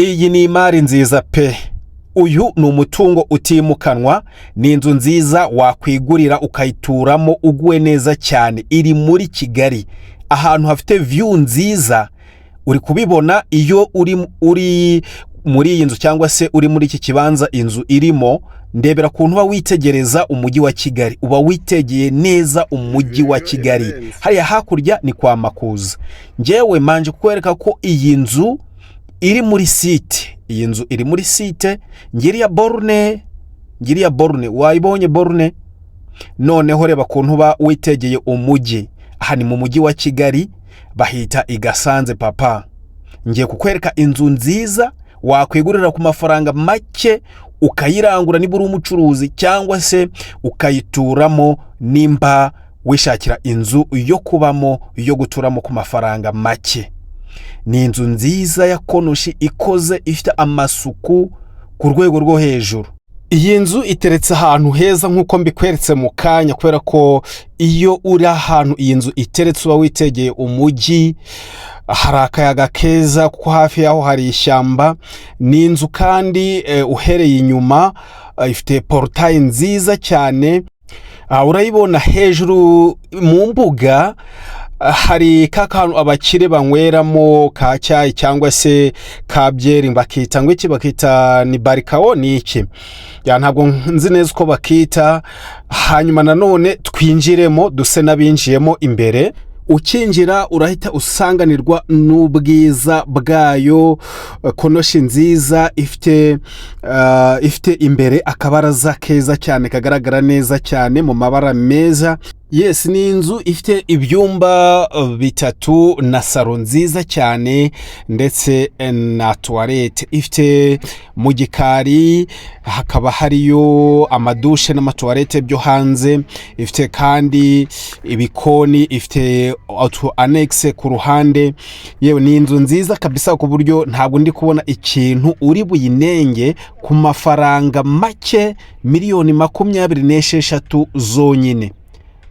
Iyi ni imari nziza pe. Uyu ni umutungo utimukanwa, ni inzu nziza wakwigurira ukayituramo uguwe neza cyane. Iri muri Kigali, ahantu hafite view nziza. Uri kubibona iyo uri muri iyi nzu cyangwa se uri muri iki kibanza inzu irimo. Ndebera kuntu uba witegereza umujyi wa Kigali, uba witegeye neza umujyi wa Kigali. Hariya hakurya ni kwa Makuza. Njyewe manje kukwereka ko iyi nzu iri muri site. Iyi nzu iri muri site ngiriya borne, wayibonye borne? Noneho reba kuntu uba witegeye umujyi. Aha ni mu mujyi wa Kigali, bahita i Gasanze papa. Ngiye kukwereka inzu nziza wakwigurira ku mafaranga make, ukayirangura niba uri umucuruzi cyangwa se ukayituramo nimba wishakira inzu yo kubamo, yo guturamo ku mafaranga make. Ni inzu nziza ya konoshi ikoze, ifite amasuku ku rwego rwo hejuru. Iyi nzu iteretse ahantu heza nk'uko mbikweretse mu kanya, kubera ko iyo uri ahantu iyi nzu iteretse uba witegeye umujyi, hari akayaga keza kuko hafi yaho hari ishyamba. Ni inzu kandi uhereye inyuma ifite portail nziza cyane. Urayibona hejuru mu mbuga hari kakantu abakire banyweramo ka cyayi cyangwa se ka byeri, bakita ngo iki, bakita ni barikao ni iki ya, ntabwo nzi neza uko bakita. Hanyuma nanone twinjiremo duse n'abinjiyemo imbere. Ukinjira urahita usanganirwa n'ubwiza bwayo. Konoshi nziza ifite imbere akabaraza keza cyane kagaragara neza cyane mu mabara meza. Yes, ni inzu ifite ibyumba 3 na salo nziza cyane ndetse na toilette. Ifite mu gikari hakaba hariyo amadushe n'amatoilette byo hanze. Ifite kandi ibikoni, ifite auto annexe ku ruhande. Yewe ni inzu nziza kabisa ku buryo ntabwo ndi kubona ikintu uri buyinenge ku mafaranga make, miliyoni 26 zonyine.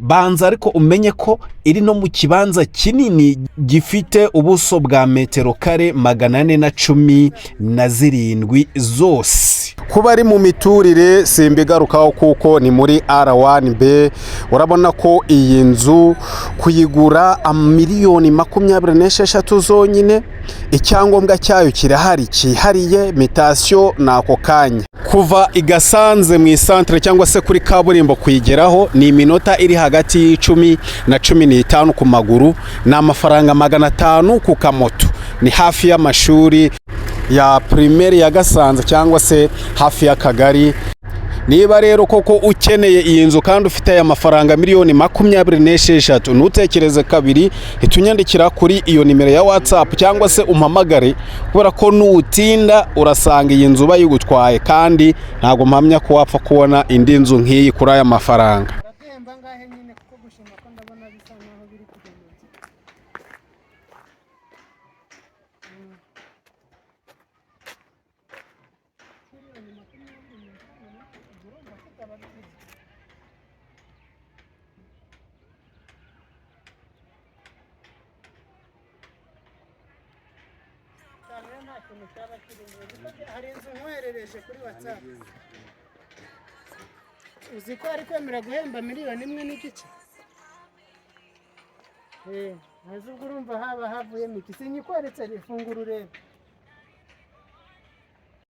Banza ariko umenye ko iri no mu kibanza kinini gifite ubuso bwa metero kare 417 zose. Kuba ari mu miturire simbigarukaho kuko ni muri R1B. Urabona ko iyi nzu kuyigura miliyoni 26 zonyine. Icyangombwa cyayo kirahari, cyihariye mutation nako kanya. Kuva i Gasanze mu centre cyangwa se kuri kaburimbo kuyigeraho ni iminota iri hagati y'10 na 15 ku maguru, na amafaranga 500 ku kamoto. Ni hafi y'amashuri ya primaire ya Gasanze cyangwa se hafi y'akagari. Niba rero koko ukeneye iyi nzu kandi ufite aya mafaranga miliyoni 26, ntutekereze kabiri, itunyandikira kuri iyo nimero ya WhatsApp cyangwa se umpamagare, kubera ko nutinda urasanga iyi nzu bayigutwaye kandi ntago mpamya ko wapfa kubona indi nzu nk'iyi kuri aya mafaranga. Hari inzu nkwerereje kuri WhatsApp. Uzi ko ari kwemera guhemba miliyoni 1.5? Hazi urumva haba havuye miki sinyikweretse rifungura urebe.